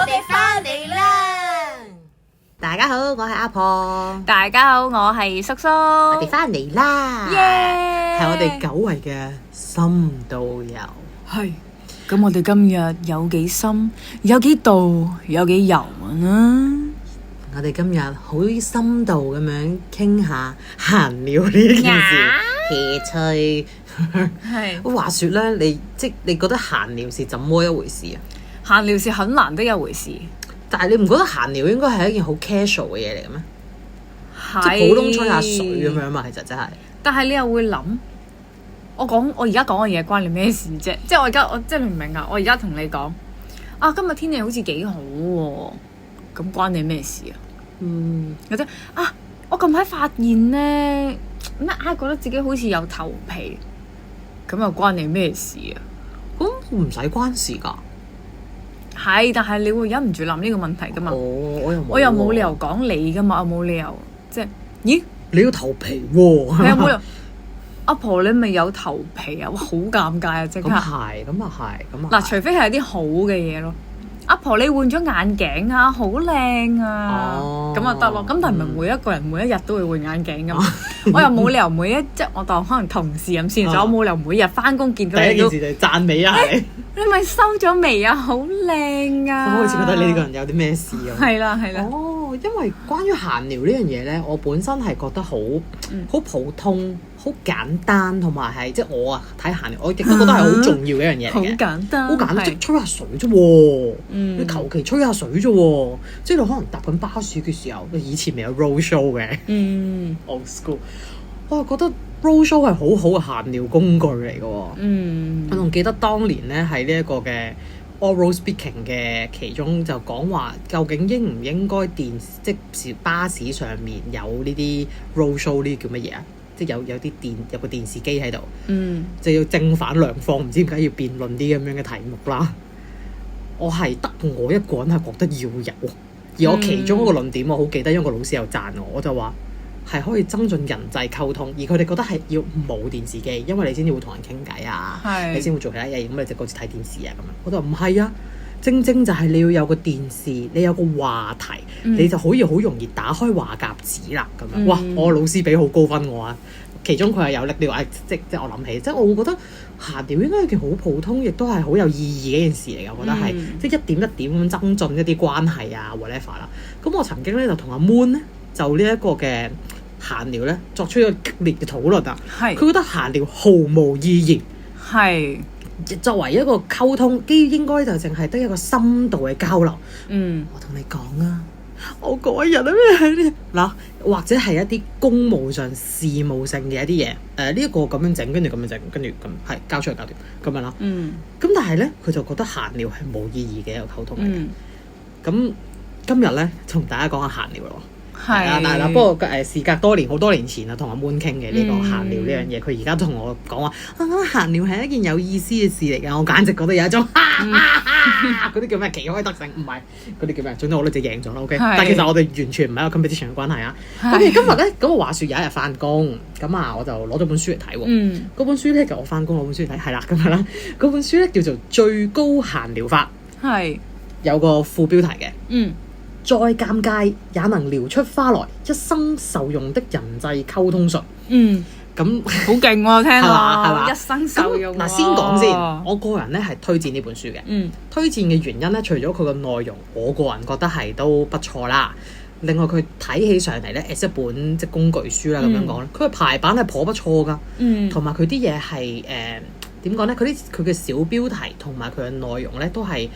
哋返嚟啦！大家好，我係阿婆。大家好，我係叔叔。我我哋返嚟啦！係我哋久違嘅深度遊。係。咁我哋今日有幾深，有幾度，有幾遊啊？我哋今日好深度咁樣傾下閒聊呢件事，奇趣。係。話說咧，你覺得閒聊是怎麼一回事啊？閒聊是很難的一回事。但係你唔覺得閒聊應該係一件好 casual 嘅嘢嚟嘅咩？係。即係普通吹下水咁樣嘛，其實真係。但係你又會諗，我而家講嘅嘢關你咩事啫？即係我即係明唔明啊？我而家同你講，啊今日天氣好似幾好喎，咁關你咩事啊？或者啊，我近排發現咧，覺得自己好似有頭皮，咁又關你咩事啊？咁唔使關事㗎。係，但係你會忍唔住諗呢個問題㗎嘛？我又冇理由講你㗎嘛，我冇理由即係，咦？你要頭皮喎？係有冇理由？阿婆你咪有頭皮啊！哇，好尷尬啊！即刻。咁係。嗱，除非係啲好嘅嘢咯。阿婆你換咗眼鏡啊，好靚啊！咁啊得咯。咁但係唔係每一個人每一日都會換眼鏡㗎嘛？我又冇理由即係我當可能同事咁先，我冇理由每日翻工見到你都。第一件事就係讚美啊你。你咪收咗眉啊，好靚啊！咁好似覺得你呢個人有啲咩事咁。係啦。因為關於閒聊呢樣嘢咧，我本身係覺得好普通、好簡單，同埋係即係我睇閒聊，我亦都覺得係好重要嘅一樣嘢嚟嘅。好簡單，好簡單，即係吹下水啫喎。你求其吹下水啫喎，即係你可能搭緊巴士嘅時候，以前未有 road show 嘅。old school，我係覺得 road show 係好好嘅閒聊工具嚟嘅。我仲記得當年咧喺呢一個嘅 oral speaking 嘅其中就講話，究竟應唔應該即係巴士上面有呢啲 road show 呢啲叫乜嘢啊？即係有個電視機喺度，就要正反兩方，唔知點解要辯論啲咁樣嘅題目啦。我係得我一個人係覺得要有，而我其中一個論點我好記得，因為個老師又讚我就話係可以增進人際溝通，而佢哋覺得係要冇電視機，因為你先至會同人傾偈啊，你先會做其他嘢，咁你就各自睇電視啊咁樣。我就話唔係啊，正就係你要有個電視，你有個話題，你就可以好容易打開話匣子啦咁樣。哇！我老師俾好高分我啊，其中佢係有力料，即我諗起，即係我會覺得閒聊應該係件好普通，亦都係好有意義嘅一件事嚟嘅。我覺得係即係一點一點咁增進一啲關係啊 whatever 啦。咁我曾經咧就同阿 Moon 咧就呢一個嘅閒聊咧作出一個激烈嘅討論啊。佢覺得閒聊毫無意義。係。作為一個溝通，應該就淨係得一個深度嘅交流。我同你講啊，我嗰日咩嗱，或者係一啲公務上事務性嘅一啲嘢，呢一個咁樣整，跟住咁樣整，跟住咁係交出嚟搞掂咁樣啦。咁但係咧，佢就覺得閒聊係冇意義嘅一個溝通嚟嘅。咁今日咧，同大家講下閒聊咯。係啊，但係啦，不過事隔多年，好多年前啊，同阿 Moon 傾嘅呢個閒聊呢樣嘢，佢而家同我講話閒聊係一件有意思嘅事嚟嘅，我簡直覺得有一種嗰啲叫咩旗開得勝，唔係嗰啲叫咩？總之我哋就贏咗啦。OK，但其實我哋完全唔係一個 competition 嘅關係啊。咁今日咧，咁我話説有一日翻工，咁啊我就攞咗本書嚟睇喎。嗰本書咧就我翻工攞本書嚟睇，係啦咁樣啦。嗰本書咧叫做《最高閒聊法》，係有個副標題嘅。再尷尬也能聊出花來，一生受用的人際溝通術。咁好勁喎，聽落係嘛？一生受用。嗱，先講先，我個人咧係推薦呢本書嘅。推薦嘅原因咧，除咗佢個內容，我個人覺得係都不錯啦。另外佢睇起上嚟咧，as 一本即係工具書啦咁樣講咧，佢嘅排版係頗不錯噶。同埋佢啲嘢係點講咧？佢嘅小標題同埋佢嘅內容咧都係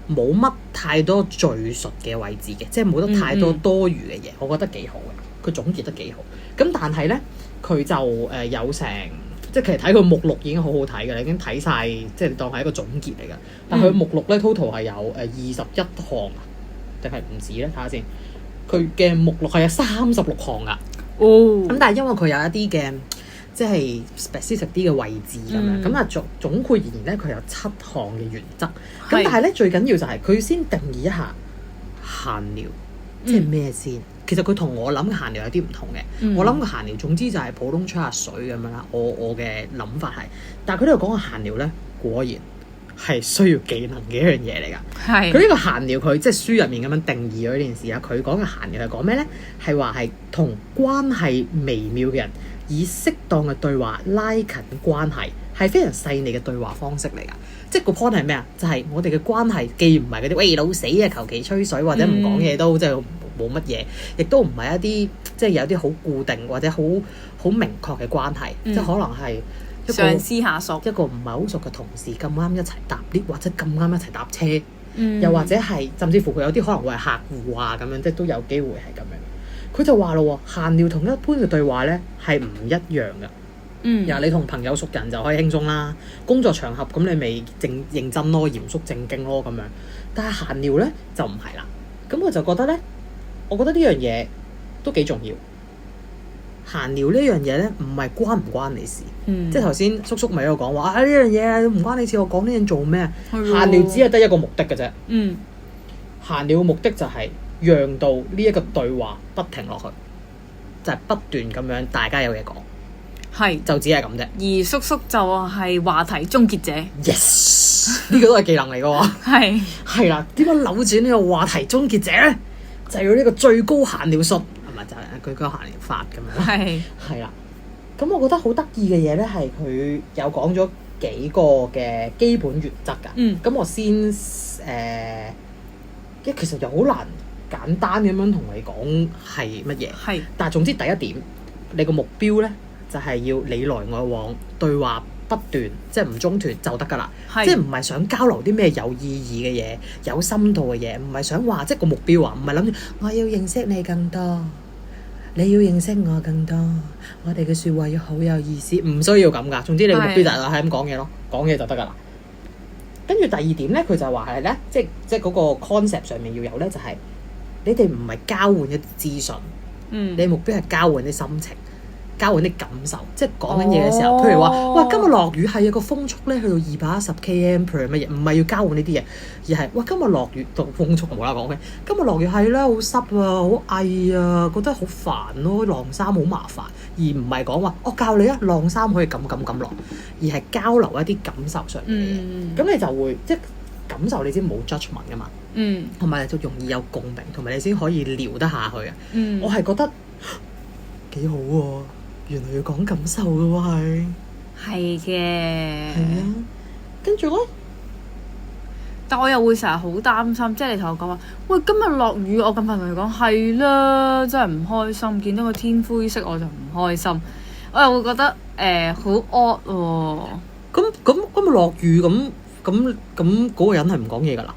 冇乜太多敘述嘅位置嘅，即係冇得太多多餘嘅嘢，我覺得幾好嘅。佢總結得幾好。咁但係咧，佢就有成，即係其實睇佢目錄已經好好睇嘅，你已經睇晒，即係當係一個總結嚟嘅。但佢目錄咧 total 係有21項啊，定係唔止咧？睇下先。佢嘅目錄係有36項噶。咁但係因為佢有一啲嘅即係 specific 啲嘅位置咁樣，咁啊總括而言咧，佢有7項嘅原則。咁但係咧最緊要就係佢先定義一下閒聊即係咩先。其實佢同我諗嘅閒聊有啲唔同嘅。我諗嘅閒聊總之就係普通吹下水咁樣啦。我嘅諗法係，但係佢呢度講嘅閒聊咧，果然係需要技能嘅一樣嘢嚟㗎。係佢呢個閒聊，佢即係書入面咁樣定義咗呢件事啊。佢講嘅閒聊係講咩咧？係話係同關係微妙嘅人以適當嘅對話拉近關係，係非常細膩嘅對話方式嚟㗎。即係個 point 係咩啊？就係、是、我哋嘅關係既唔係嗰啲喂老死啊，求其吹水或者唔講嘢都即係冇乜嘢，亦都唔係一啲即係有啲好固定或者好明確嘅關係，即係可能係一個上司下屬，一個唔係好熟嘅同事咁啱一齊搭 lift 或者咁啱一齊搭車，又或者係甚至乎佢有啲可能會係客戶啊咁樣，即係都有機會係咁樣。佢就話咯，閒聊同一般嘅對話咧係唔一樣嘅。然後你同朋友熟人就可以輕鬆啦，工作場合咁你咪認真咯，嚴肅正經咯咁樣。但係閒聊咧就唔係啦。咁我就覺得咧，我覺得呢樣嘢都幾重要。閒聊呢樣嘢咧，唔係關唔關你事，即係頭先叔叔咪喺度講話啊，呢樣嘢唔關你事，我講呢樣做咩？閒聊只係得一個目的嘅啫。閒聊嘅目的就係讓到呢一個對話不停落去，就係不斷咁樣大家有嘢講。係就只係咁啫，而叔叔就係話題終結者。Yes， 呢個都係技能嚟嘅喎。係啦，點樣扭轉呢個話題終結者咧？就係要呢個最高閒聊術，係咪就係最高閒聊法咁樣？係啦。咁我覺得好得意嘅嘢咧，係佢有講咗幾個嘅基本原則㗎。咁我先其實又好難簡單咁樣同你講係乜嘢。但係總之第一點，你個目標咧，就係要你來我往，對話不斷，即係唔中斷就得㗎啦。即係唔係想交流啲咩有意義嘅嘢、有深度嘅嘢，唔係想話即係個目標啊，唔係諗住我要認識你更多，你要認識我更多，我哋嘅説話要好有意思，唔需要咁㗎。總之你個目標就係咁講嘢咯，講嘢就得㗎啦。跟住第二點咧，佢就話係咧，即係嗰個 concept 上面要有咧，就係你哋唔係交換一啲資訊，你目標係交換啲心情。交換啲感受，即係講緊嘢嘅時候，譬如話，哇，今日落雨係有個風速咧去到210 km/h 乜嘢，唔係要交換呢啲嘢，而係哇，今日落雨同風速冇啦講嘅，今日落雨係啦，好濕啊，好翳啊，覺得好煩咯，晾衫好麻煩，而唔係講話我教你啊，晾衫可以咁晾，而係交流一啲感受上嘅嘢，咁你就會即係感受你先冇 judgement 噶嘛，同埋就容易有共鳴，同埋你先可以聊得下去啊，我係覺得幾好喎。原來要講感受嘅喎，係嘅。係啊，跟住咧，但我又會成日好擔心，即係你同我講話，喂，今日落雨，我咁快同你講係啦，真係唔開心，見到個天灰色我就唔開心，我又會覺得好 odd 喎。咁今日落雨，咁嗰個人係唔講嘢㗎啦。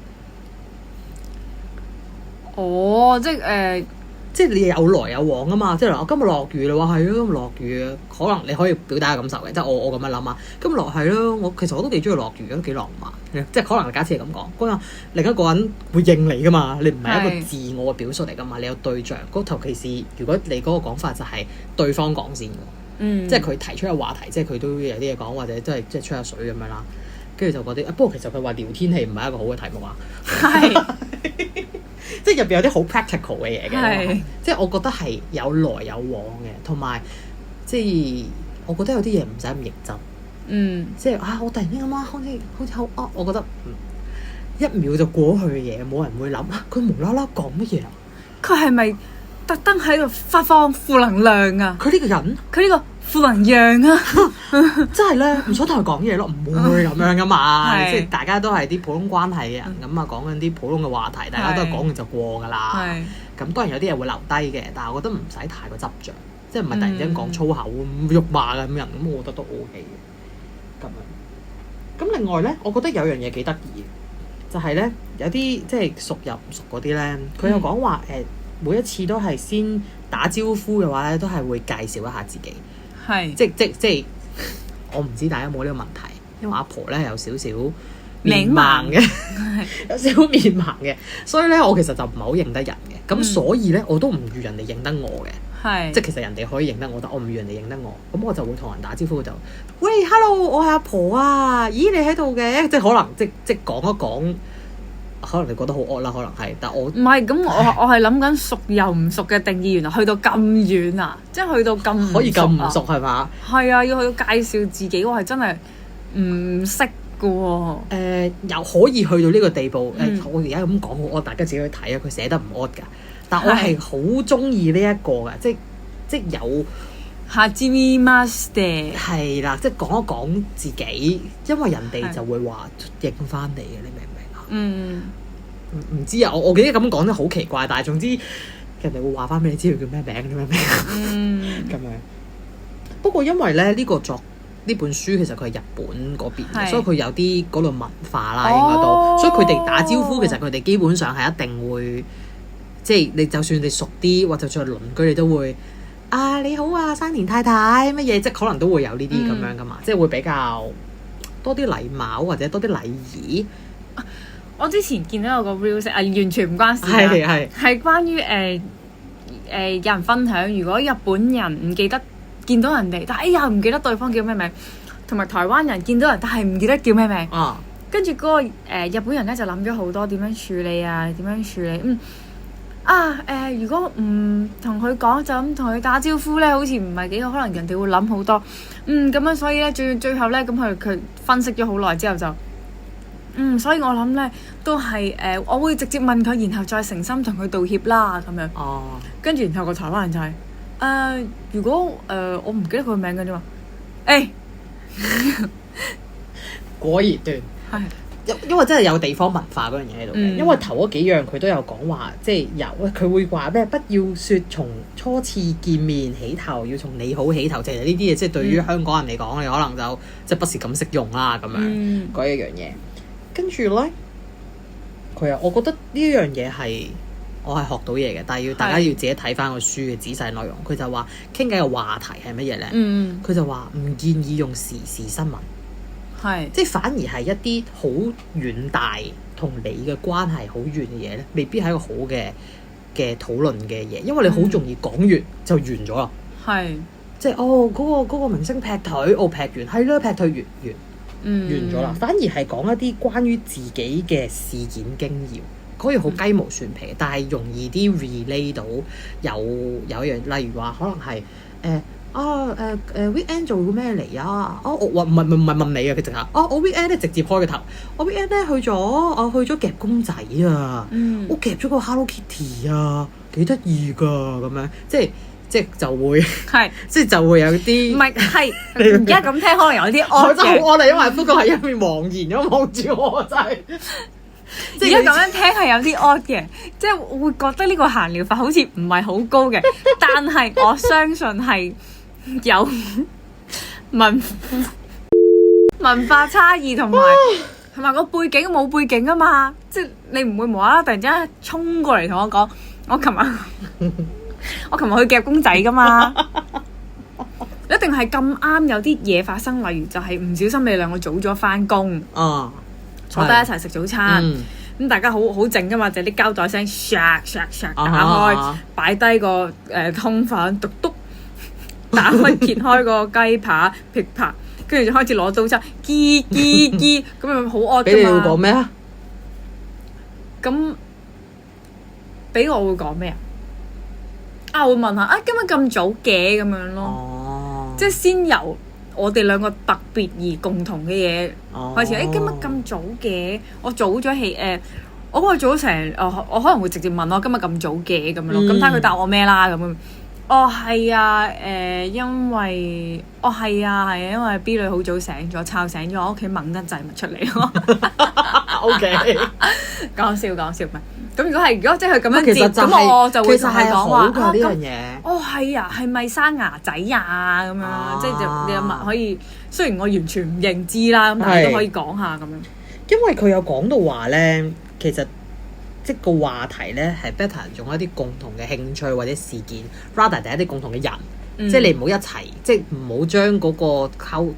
哦，即係即係你有來有往啊嘛，即係我今日落雨你話係啊，今日落雨啊，可能你可以表達感受嘅，即係我咁樣諗啊。今日落係咯，其實我都幾中意落雨，都幾浪漫。即係可能假設係咁講，嗰個另一個人會應你噶嘛，你唔係一個自我嘅表述嚟噶嘛，你有對象。嗰頭其實如果你嗰個講法就係對方講先嘅，即係佢提出嘅話題，即係佢都有啲嘢講，或者即係吹下水咁樣啦。跟住就嗰啲，不過其實佢話聊天氣唔係一個好嘅題目啊。係。即係入邊有啲好 practical 嘅嘢嘅，即係我覺得係有來有往嘅，同埋即係我覺得有啲嘢唔使咁認真。即係我突然間咁好似好我覺得1秒就過去嘅嘢，冇人會諗佢無啦啦講乜嘢啊？佢係咪特登喺度發放負能量啊？佢呢個人，佢呢個負能量啊，真係咧唔想同佢講嘢咯，唔會咁樣噶嘛。即係大家都係啲普通關係嘅人，咁啊講緊啲普通嘅話題，大家都係講完就過噶啦。咁當然有啲嘢會留低嘅，但係我覺得唔使太過執着，即係唔係突然間講粗口辱罵咁人，咁我覺得都 OK 嘅。咁樣咁另外咧，我覺得有樣嘢幾得意，就係咧有啲即係熟入唔熟嗰啲咧，佢又講話每一次都係先打招呼嘅話咧，都係會介紹一下自己。即係我唔知大家有冇呢個問題，因為阿婆咧有少少面盲嘅，有少少面盲嘅，所以咧我其實就唔係好認得人嘅，咁所以咧我都唔預人哋認得我嘅，即係其實人哋可以認得我，但我唔預人哋認得我，咁我就會同人打招呼就，喂 ，hello， 我係阿婆啊，咦你喺度嘅，即係可能即係講一講。可能你覺得好惡啦，可能係，但我唔係咁，我係諗緊熟又唔熟嘅定義，原來去到咁遠啊！即係去到咁可以咁唔熟係嘛？係啊，要去到介紹自己，我係真係唔識嘅喎。嘅喎。又可以去到呢個地步。我而家咁講好惡，大家自己去睇啊。佢寫得唔惡㗎，但我係好中意呢一個㗎，即有。哈基米馬斯特係啦，即係講一講自己，因為人哋就會話應翻你嘅，你明唔明啊？唔知啊，我記得咁講得好奇怪，但係總之人哋會話翻俾你知佢叫咩名，叫咩名咁樣。不過因為咧呢本書其實佢係日本嗰邊，所以佢有啲嗰度文化啦，應該都，所以佢哋打招呼其實佢哋基本上係一定會，即係你就算你熟啲或者就算鄰居，你都會。你好啊，生田太太乜嘢，即係可能都會有呢啲咁樣噶嘛，即係會比較多啲禮貌或者多啲禮儀。我之前見到有個 reels 完全唔關事㗎，係關於有人分享，如果日本人唔記得見到人哋，但係唔記得對方叫咩名，同埋台灣人見到人但係唔記得叫咩名，跟住嗰個日本人咧就諗咗好多點樣處理啊，點樣處理如果唔同佢講就咁同佢打招呼咧，好似唔係幾好，可能人哋會諗好多，咁樣所以咧最後咧咁佢分析咗好耐之後就，所以我諗咧都係我會直接問佢，然後再誠心同佢道歉啦咁樣。跟住然後個台灣人就係如果我唔記得佢個名嘅啫嘛，果然斷係。因為真係有地方文化嗰樣嘢喺度嘅，因為頭嗰幾樣佢都有講話，即係佢會話咩？不要説從初次見面起頭，要從你好起頭。其實呢啲嘢即係對於香港人嚟講，你可能就即係不是咁適用啦咁樣嗰一樣嘢。跟住咧，我覺得呢一樣嘢係我係學到嘢嘅，但係大家要自己睇翻個書嘅仔細內容。佢就話傾偈嘅話題係乜嘢咧？佢就話唔建議用時事新聞。即係反而係一啲好遠大同你嘅關係好遠嘅嘢咧，未必係一個好嘅討論嘅嘢，因為你好容易講完就完咗啦。即係嗰個明星劈腿，劈完係啦，劈腿完咗啦。反而係講一啲關於自己嘅事件經驗，可以好雞毛蒜皮，但係容易啲 relate 到有一樣，例如話可能係weekend 做咩嚟啊？我唔係問你啊，佢直下我 weekend 咧直接開個頭，我 weekend 咧去咗夾公仔啊，我夾咗個 Hello Kitty 啊，幾得意㗎咁樣，即係就會即係就會有啲唔係而家咁聽可能有啲惡嘅，真係好惡，因為不過係一面茫然咁望住我真係。而家咁樣聽係有啲 odd 嘅，即係會覺得呢個閒聊法好似唔係好高嘅，但係我相信係有文化差異同埋個背景冇背景啊嘛，即係你唔會無啦啦突然之間衝過嚟同我講，我琴日去夾公仔噶嘛，一定係咁啱有啲嘢發生，例如就係唔小心你兩個早咗翻工。坐低一齊食早餐，咁大家好靜噶嘛，就啲膠袋聲唰打開，擺低個通粉，篤篤打開揭開個雞扒劈拍，跟住就開始攞早餐，咁咪好惡噶嘛？俾你會講咩啊？咁俾我會講咩啊？我會問下今日咁早嘅咁樣咯，即係先由我哋兩個特別而共同嘅嘢開始。今日咁早嘅，我早咗起我嗰日早成，我可能會直接問我今日咁早嘅咁樣咯。咁睇下佢答我咩啦咁樣。係啊，因為因為 B 女好早醒咗，吵醒咗，我屋企掹得滯咪出嚟咯。OK， 講笑咪。咁如果即係佢咁樣接，咁我就會同佢講話呢樣嘢。係啊，係咪生牙仔啊？咁樣即係就你有乜可以？雖然我完全唔認知啦，咁但係都可以講下咁樣。因為佢有講到話咧，其實即個話題咧係 better 用一啲共同嘅興趣或者事件 ，rather 係一啲共同嘅人。即係你唔好一齊，即係唔好將嗰個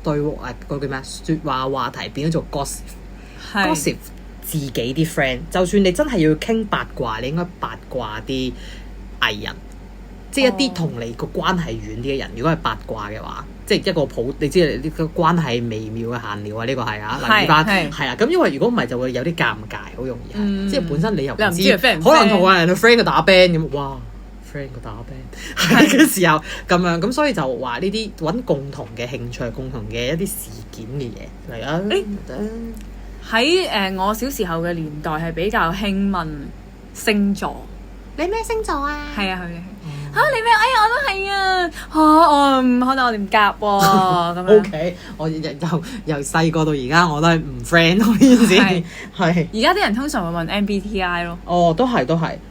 對嗰個叫咩説話題變咗做 gossip。自己啲 friend， 就算你真係要傾八卦，你應該八卦啲藝人，即係一啲同你個關係遠啲嘅人。如果係八卦嘅話，即係一個你知呢個關係微妙嘅閒聊啊，呢個係啊，例如翻係啊。咁因為如果唔係就會有啲尷尬，好容易係，即係本身你又唔知，可能同個人嘅 friend 去打 band 咁，哇 friend 個打 band 嘅時候咁樣，咁所以就話呢啲揾共同嘅興趣、共同嘅一啲事件嘅嘢嚟啊！喺我小時候嘅年代係比較興問星座。你咩星座啊？係啊，佢哋你咩？哎呀，我都係啊！可能我哋唔夾喎咁樣。OK， 我由細個到而家我都係唔 friend 咯呢件事。係而家啲人通常會問 MBTI 咯。哦，都係，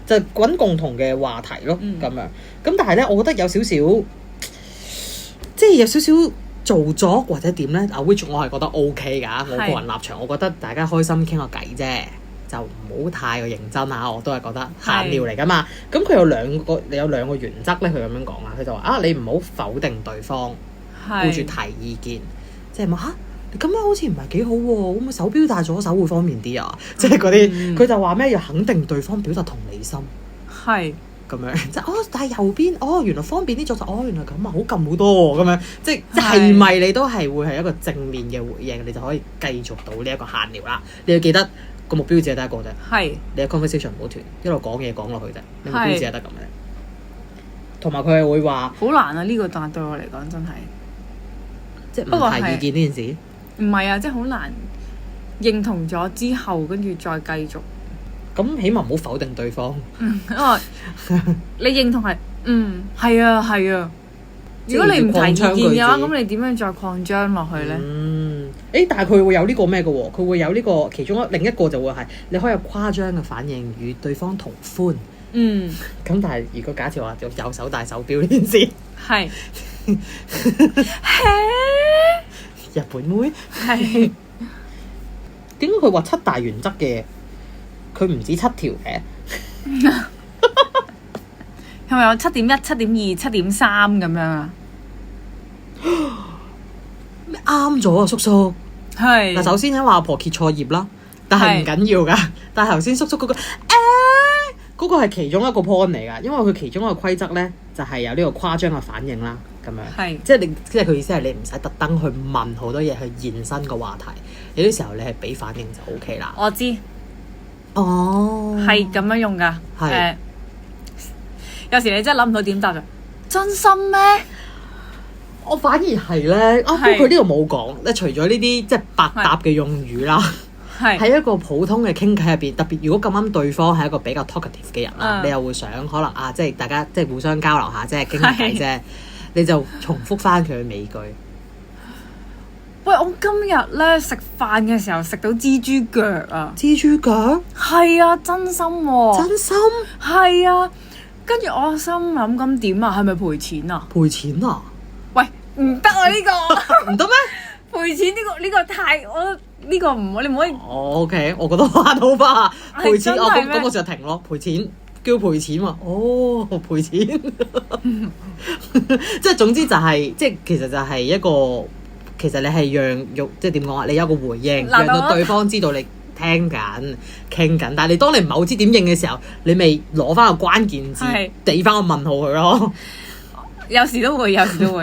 就揾共同嘅話題咯，咁樣。咁但係咧，我覺得有少少，即係有少少做作或者點咧？which 我係覺得 OK 㗎。我個人立場，我覺得大家開心傾個偈啫。就唔好太過認真啊！我都係覺得閒聊嚟㗎嘛。咁佢有兩個原則咧，佢咁樣講啦。佢就話你唔好否定對方，顧住提意見，即係話你咁樣好似唔係幾好喎。咁手錶戴左手會方便啲啊？即係嗰啲佢就話咩要肯定對方，表達同理心。係咁樣，即係但係右邊原來方便啲左手，原來咁啊，好撳好多喎咁樣。即係咪你都係會係一個正面嘅回應，你就可以繼續到呢一個閒聊啦。你要記得。個目標只係得一個啫，你嘅 conversation 唔好斷，一路講嘢講落去啫。你目標只係得咁嘅，同埋佢係會話好難啊！呢個但對我嚟講真係，即係唔提意見呢件事。唔係啊，即係好難認同咗之後，跟住再繼續。咁起碼唔好否定對方。你認同係係啊。如果你唔提意見嘅話，咁你點樣再擴張落去咧？但係佢會有呢個咩嘅喎？佢會有呢個其中另一個就會係你可以有誇張嘅反應與對方同歡。咁但係如果假設話右手戴手錶呢件事，係日本妹係點解佢話7大原則嘅？佢唔止7條嘅，係咪有7.1、7.2、7.3咁樣啊？啱咗啊，叔叔。係嗱，首先咧話阿婆揭錯頁啦，但係唔緊要噶。但係頭先叔叔嗰個嗰個係其中一個 point 嚟噶，因為佢其中一個規則咧就係有呢個誇張嘅反應啦，咁樣。即係佢意思係你唔使特登去問好多嘢去延伸個話題，有啲時候你係俾反應就 OK 啦。我知。係咁樣用噶。有時你真係諗唔到點答嘅，真心咩？我反而係咧，不過佢呢度冇講咧，除咗呢啲即係百搭嘅用語啦，喺一個普通嘅傾偈入邊，特別如果咁啱對方係一個比較 talkative 嘅人啦，你又會想可能即係大家即係互相交流下，即係傾下偈啫，你就重複翻佢嘅尾句。喂，我今日咧食飯嘅時候食到蜘蛛腳啊！蜘蛛腳？係啊，真心喎！真心？係啊，跟住我心諗咁點啊？係咪賠錢啊？賠錢啊？喂，唔得啊！呢個唔得咩？賠錢呢個太我呢個唔好，你唔可以。OK， 我覺得還好吧。賠錢咁我就停咯。賠錢叫賠錢喎。賠錢。即係總之就係即係其實就係一個。其實你係即係點講啊？你有個回應，讓到對方知道你聽緊、傾緊。但係當你唔係好知點應嘅時候，你咪攞翻個關鍵字，俾翻個問號佢咯。有時都會，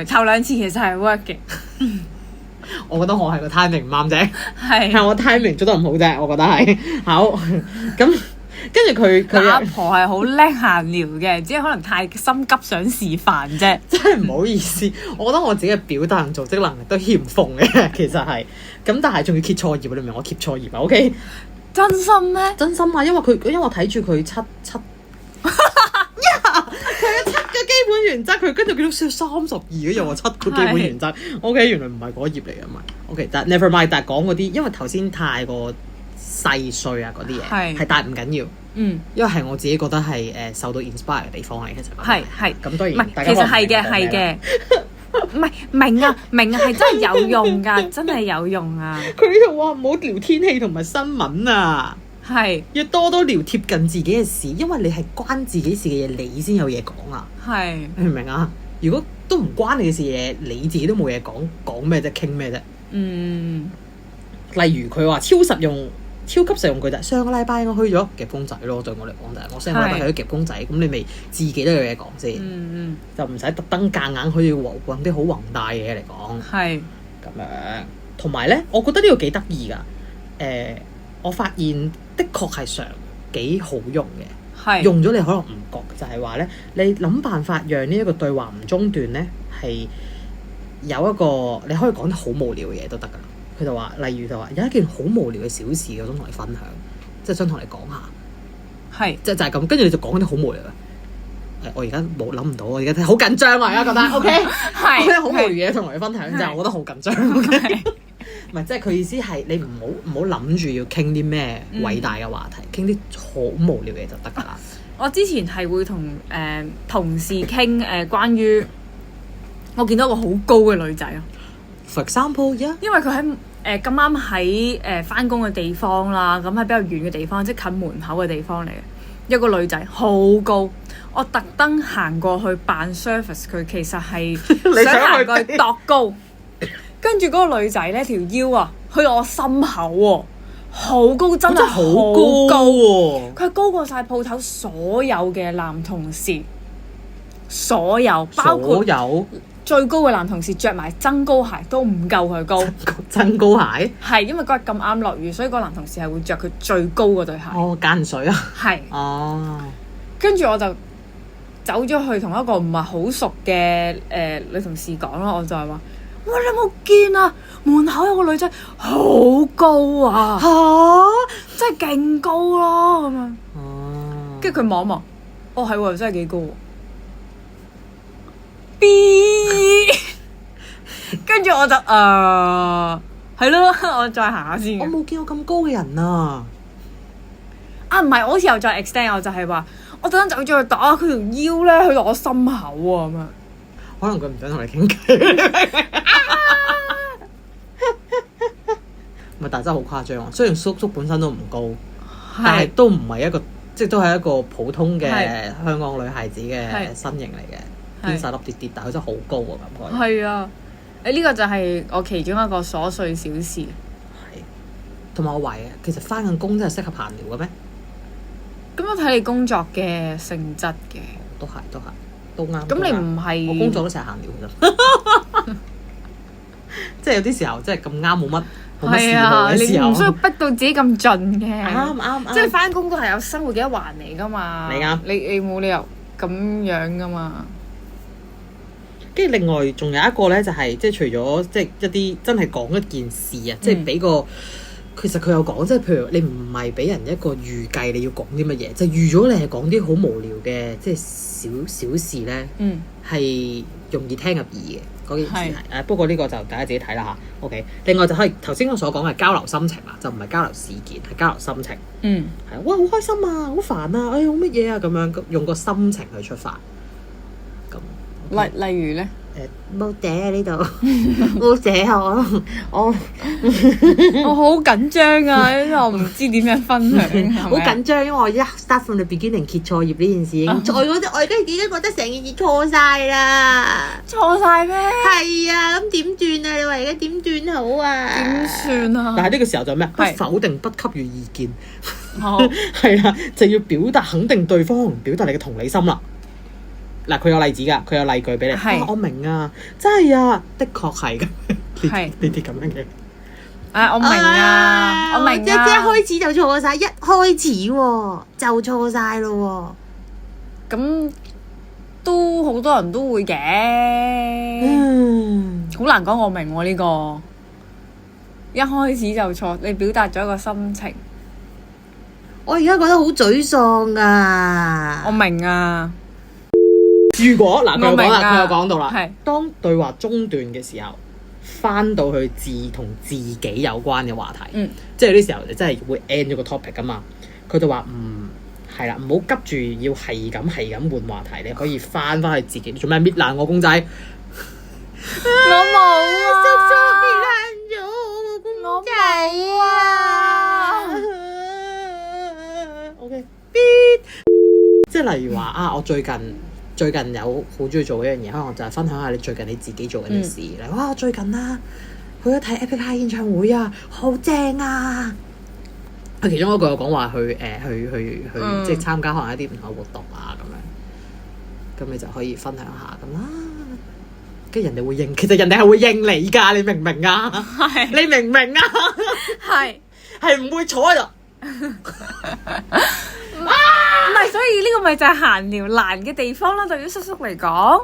頭兩次其實係 work 嘅。我覺得我係個 timing 唔啱啫，係我 timing 做得唔好啫。我覺得係好咁。跟住佢阿婆係好叻閒聊嘅，只係可能太心急想示範啫。真係唔好意思，我覺得我自己嘅表達同組織能力都欠奉嘅，其實係。咁但係仲要揭錯頁，你明我揭錯頁啊 ？OK？ 真心咩？真心啊！因為我睇住佢七，佢有7個基本原則，佢跟住佢都寫32嘅，又話7個基本原則。OK， 原來唔係嗰頁嚟嘅嘛。OK， 但 never mind，但係講嗰啲，因為頭先太過細碎啊嗰啲嘢係，但係唔緊要。因為係我自己覺得係受到 inspire 嘅地方嚟，其實係咁當然唔係，其實係嘅，唔係明啊，係真係有用㗎，真係有用啊！佢呢度話唔好聊天氣同埋新聞啊，要多多聊貼近自己嘅事，因為你係關自己事嘅嘢，你先有嘢講啊！你明唔明啊？如果都唔關你嘅事嘢，你自己都冇嘢講，講咩啫？傾咩啫？例如佢話超級實用句就上個禮拜我去咗夾公仔咯，對我嚟講就係我上個禮拜去咗夾公仔，咁你咪自己都有嘢講先，就唔使特登夾硬去揾啲好宏大嘅嘢嚟講，咁樣。同埋咧，我覺得呢個幾得意㗎，我發現的確係幾好用係用咗你可能唔覺，就係話咧，你諗辦法讓呢一個對話唔中斷咧，係有一個你可以講得好無聊嘅嘢都得㗎啦。佢就話，例如就話有一件好無聊嘅小事，我想同你分享，即係想同你講下，係就係咁。跟住你就講啲好無聊嘅。我而家冇諗唔到，我而家好緊張啊！而家覺得 OK， 係我有好無聊嘢同你分享，就係我覺得好緊張。OK，唔係即係佢意思係你唔好諗住要傾啲咩偉大嘅話題，傾啲好無聊嘅嘢就得㗎啦。我之前係會同同事傾關於我見到一個好高嘅女仔啊。For example，因為佢喺咁啱喺返工嘅地方啦，咁喺比較遠嘅地方，即係近門口嘅地方嚟嘅。一個女仔好高，我特登行過去扮 service 佢，其實係想行過去度高。跟住嗰個女仔咧條腰啊，去到我心口喎，好高，真係好高喎！佢高過晒鋪頭所有嘅男同事，所有包括最高嘅男同事着埋增高鞋都唔夠佢高。增高鞋係因為嗰日咁啱落雨，所以個男同事係會着佢最高嗰對鞋。哦，間水啊！係哦，跟住我就走咗去同一個唔係好熟嘅女同事講咯，我就係話：哇！你有冇見啊？門口有個女仔好高啊！真係勁高咯咁樣。哦。跟住佢望一望，哦係喎，真係幾高喎。B， 跟住我就係咯，我再行下先。我冇見過咁高嘅人啊！唔係，我好似又再 extend， 我就係話，我特登走咗去打佢條腰咧，去到我心口啊咁樣。可能佢唔想同你傾偈。咪但係真係好誇張啊！雖然叔叔本身都唔高，但係都唔係一個，即係都係一個普通嘅香港女孩子嘅身形嚟嘅。偏細粒啲啲，但佢真係好高喎感覺。係啊，呢個就係我其中一個瑣碎小事。係，同埋我懷疑其實返緊工真係適合閒聊嘅咩？咁我睇你工作嘅性質嘅。都啱。咁你唔係我工作都成日閒聊嘅啫。即係有啲時候，即係咁啱冇乜事嘅時候，你唔需要逼到自己咁盡嘅。啱。即係返工都係有生活嘅一環嚟㗎嘛。你啱。你冇理由咁樣㗎嘛。跟住另外仲有一個咧，就係即係除咗即係一啲真係講一件事啊，即係俾個其實佢有講，即係譬如你唔係俾人一個預計你要講啲乜嘢，就預咗你係講啲好無聊嘅即係小事咧，係容易聽入耳嘅嗰件事係。不過呢個就大家自己睇啦嚇。OK， 另外就可以頭先我所講嘅交流心情啦，就唔係交流事件，係交流心情。係哇，好開心啊，好煩啊，哎呀，好乜嘢啊咁樣，用個心情去出發。例如咧，冇嗲啊呢度，冇嗲啊我好緊張啊，因為我唔知點樣分享，好緊張，因為我一 start from the beginning 揭錯頁呢件事已經錯咗，我而家已經覺得成件事錯晒啦，錯晒咩？係啊，咁點斷啊？你話而家點斷好啊？點算啊？但係呢個時候就咩？不否定，不給予意見，係啦，就要表達肯定對方，表達你嘅同理心啦。嗱，佢有例子㗎，佢有例句俾你。我明啊，真係啊，的確係㗎。呢啲咁樣嘅。我明啊，我明啊。即係一開始就錯晒，一開始喎就錯晒咯喎。咁都好多人都會嘅。好難講，我明喎呢個。一開始就錯，你表達咗一個心情。我而家覺得好沮喪啊！我明啊。如果嗱，佢又講啦，佢又講到啦，當對話中斷嘅時候，翻到去同自己有關嘅話題，即係有啲時候你真係會 end 咗個 topic 噶嘛。佢就話係啦，唔好急住要係咁換話題，你可以翻去自己。做咩搣爛我公仔？我冇啊！搣爛咗我個公仔啊！OK，即係例如話我最近有好中意做一樣嘢，可能就係分享下你最近你自己做緊嘅事。哇！我最近去咗睇 Epic High 演唱會啊，好正啊！佢其中一個有講話去即係參加可能一啲唔同嘅活動啊咁樣，咁你就可以分享下咁啦。跟住人哋會應，其實人哋係會應你㗎，你明唔明啊？你明唔明啊？係唔會坐喺度。唔係，所以個咪就係閒聊難嘅地方啦，對於叔叔嚟講。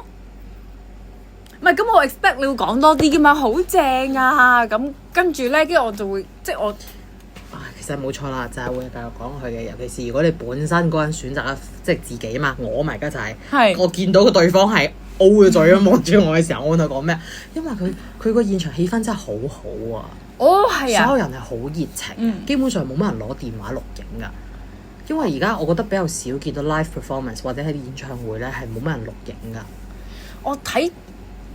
唔係，咁我 expect 你會講多啲㗎嘛，好正啊！咁跟住咧，跟住我就會即係我。其實冇錯啦，就係會繼續講落去嘅。尤其是如果你本身嗰個人選擇即係自己嘛，我咪而家就係我見到個對方係 O 咗嘴咁望住我嘅時候，我同佢講咩？因為佢個現場氣氛真係好好啊！係啊，所有人係好熱情，基本上冇乜人攞電話錄影㗎。因為而家我覺得比較少見到 live performance 或者喺演唱會咧係冇乜人錄影㗎。我睇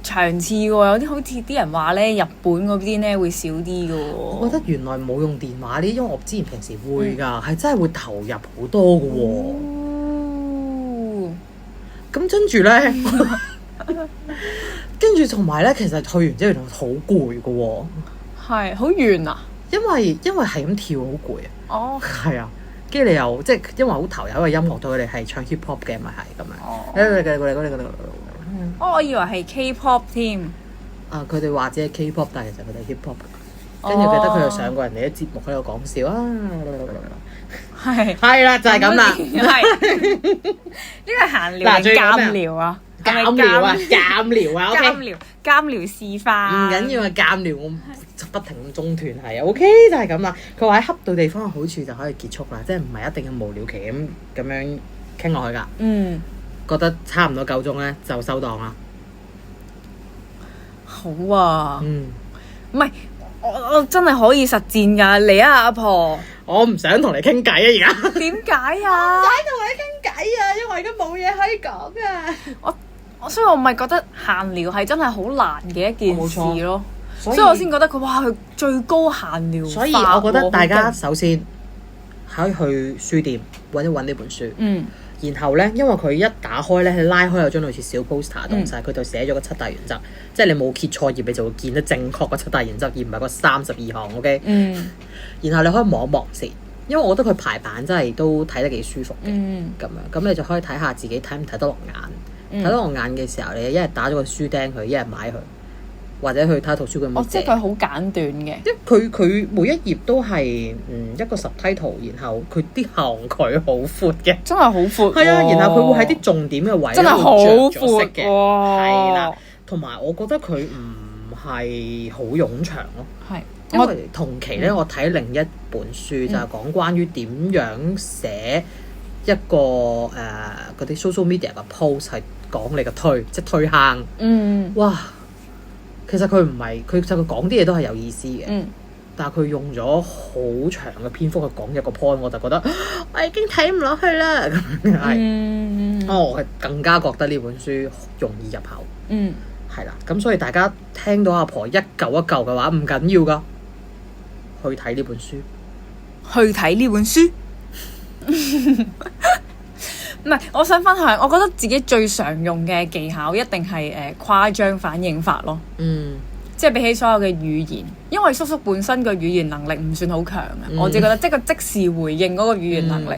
場次喎，有啲好似啲人話咧，日本嗰邊咧會少啲嘅喎。我覺得原來冇用電話呢，因為我之前平時會㗎，係真係會投入好多嘅喎。咁跟住咧，跟住同埋咧，其實去完之後原來好攰嘅喎。係好遠啊！因為係咁跳好攰啊。哦。係啊，跟住你又即係因為好投入，因為音樂對佢哋係唱 hip hop 嘅，咪係咁樣。哦。我以為係 K-pop 添。佢哋話自己 K-pop，但係其實佢哋 hip hop。跟住記得佢又上過人哋啲節目喺度講笑啊。係啦，就係咁啦。呢個係閒聊定監聊啊？監聊啊！監聊啊！監聊示範。唔緊要啊，監聊我不停咁中斷係 OK， 就係咁啦。佢話喺恰到地方嘅好處就可以結束啦，即係唔係一定要無聊期咁樣傾落去㗎。覺得差唔多夠鐘咧，就收檔啦。好啊。唔係我真係可以實戰㗎，嚟啊阿婆！我唔想同你傾偈啊，而家。點解啊？唔使同你傾偈啊，因為而家冇嘢可以講啊。所以我咪覺得閒聊係真係好難嘅一件事咯。所以我先覺得佢最高閒聊法。所以我覺得大家首先可以去書店揾呢本書。然後咧，因為佢一打開咧，拉開有張類似小 poster 東西，佢就寫咗個7大原則，即係你冇揭錯頁，你就會見得正確個7大原則，而唔係個32項。OK。然後你可以望一望先，因為我覺得佢排版真係都睇得幾舒服嘅。咁樣咁你就可以睇下自己睇唔睇得落眼。睇得落眼嘅時候，你一係打咗個書釘佢，一係買佢，或者去睇圖書館。即係佢好簡短嘅。即係佢每一頁都係一個subtitle，然後佢啲行距好闊嘅，真係好闊。係啊，然後佢會喺啲重點嘅位真係好闊嘅，係啦。同埋我覺得佢唔係好冗長咯，係因為同期咧，我睇另一本書就係講關於點樣寫一個嗰啲 social media 嘅 post， 係講你嘅即係推坑。哇！其實佢唔係，佢講啲嘢都係有意思嘅，但係佢用咗好長嘅篇幅去講一個 point，我就覺得我已經睇唔落去啦。我係更加覺得呢本書容易入口。係啦，咁所以大家聽到阿婆一嚿一嚿嘅話唔緊要噶，去睇呢本書。去睇呢本書。唔係，我想分享，我覺得自己最常用嘅技巧一定係誇張反應法咯。即係比起所有嘅語言，因為叔叔本身嘅語言能力唔算好強嘅，我自己覺得即係個即時回應嗰個語言能力。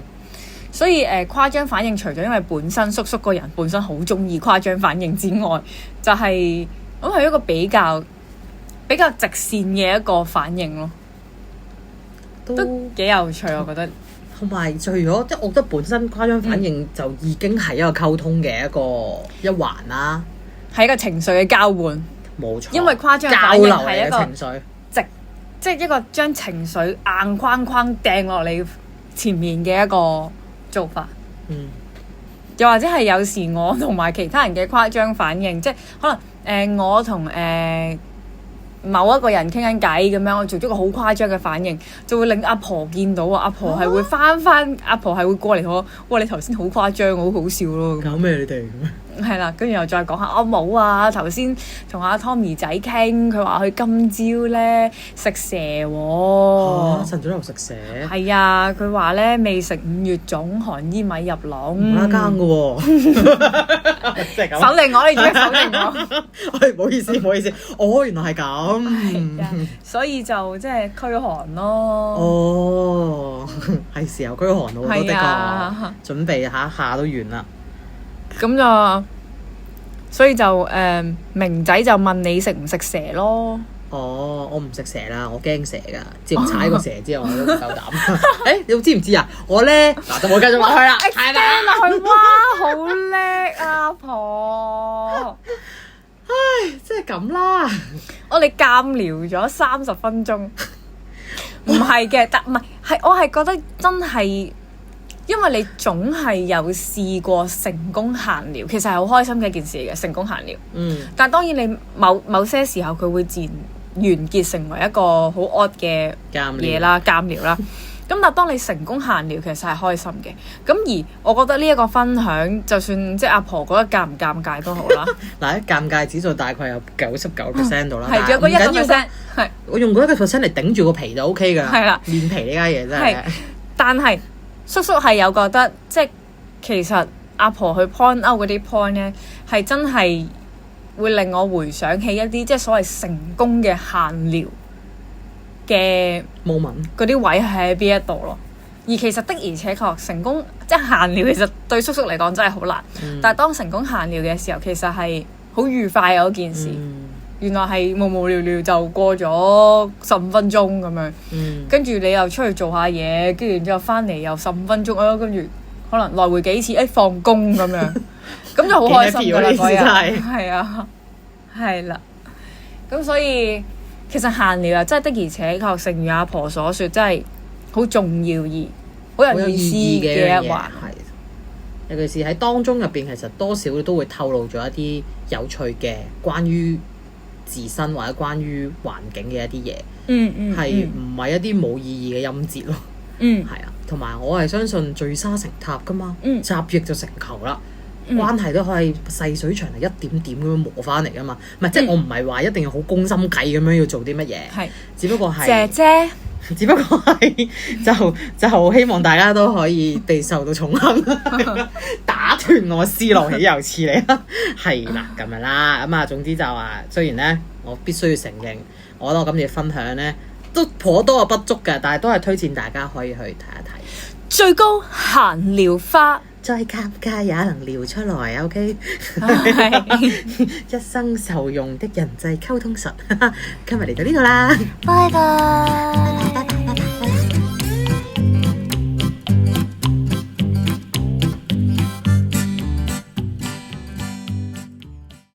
所以誇張反應除咗因為本身叔叔個人本身好中意誇張反應之外，就係我係一個比較直線嘅一個反應咯，都幾有趣我覺得。同埋除咗即係我覺得本身誇張反應就已經係一個溝通嘅一環啦，係一個情緒嘅交換。冇錯，因為誇張反應係一個情緒即係一個將情緒硬框框掟落你前面嘅一個做法。又或者係有時我同埋其他人嘅誇張反應，即係可能我同某一個人傾緊偈咁樣，我做咗個好誇張嘅反應，就會令阿婆見到啊！阿婆係會翻，阿婆係會過嚟同我，哇！你頭先好誇張，好好笑咯。搞咩你哋？係啦，跟住又再講下，我冇啊！頭先同阿 Tommy 仔傾，佢話佢今朝咧食蛇喎。晨早流食蛇？係啊，佢話咧未食5月粽寒衣米入籠。唔拉更嘅喎。即係咁。否定我，你做咩否定我？唔好意思，唔好意思。原來係咁。係啊，所以就即係驅寒咯。係時候驅寒咯，的確。準備下都完啦。咁就，所以就明仔就問你食唔食蛇咯。哦，我唔食蛇啦，我驚蛇㗎。自從踩過蛇之後，我都唔夠膽。你知唔知啊？我咧嗱，就我繼續落去啦，係咪啊？落去，哇，好叻啊，阿婆！即係咁啦。我哋鑑聊咗30分鐘，唔係嘅，但唔係我係覺得真係。因為你總係有試過成功閒聊，其實係好開心嘅一件事嚟嘅，成功閒聊。但係當然你某些時候佢會自然完結成為一個好 odd 嘅嘢啦，監聊啦。咁但係當你成功閒聊，其實係開心嘅。咁而我覺得呢一個分享，就算即係阿婆覺得尷唔尷尬都好啦。嗱，尷尬指數大概有99% 度啦，係仲有嗰1%，係我用嗰1% 嚟頂住個皮就 OK 㗎啦。係啦，面皮呢家嘢真係。但係。叔叔係有覺得，即係其實阿婆去 point out 嗰啲 point 咧，係真係會令我回想起一啲即係所謂成功嘅閒聊嘅 moment，嗰啲位係喺邊一度咯。而其實的而且確成功即係閒聊，其實對叔叔嚟講真係好難。但係當成功閒聊嘅時候，其實係好愉快嘅一件事。原來係無無聊聊就過咗15分鐘咁樣，跟住你又出去做下嘢，跟住然之後翻嚟又15分鐘啊，跟住可能來回幾次，放工咁樣，咁就好開心㗎啦嗰日，係啊，係啦，咁所以其實閒聊啊，真係的而且確誠如阿婆所說，真係好重要而好有意思嘅一環。尤其是喺當中入邊，其實多少都會透露咗一啲有趣嘅關於自身或者關於環境嘅一啲嘢，係唔係一啲冇意義嘅音節咯？係啊，同埋我係相信聚沙成塔噶嘛，集腋就成裘啦，關係都可以細水長流一點點咁樣磨翻嚟噶嘛。唔係即係我唔係話一定要好攻心計咁樣要做啲乜嘢，只不過係姐姐，只不過係就希望大家都可以被受到寵幸，打斷我思路豈有此理啦，係啦咁樣啦。咁啊，總之就話，雖然咧我必須要承認，我覺得我今次分享咧都頗多嘅不足嘅，但係都係推薦大家可以去睇一睇。最高閒聊花，再尷尬也能聊出來 ，OK？ 一生受用的人際溝通術，今日嚟到呢度啦，拜拜。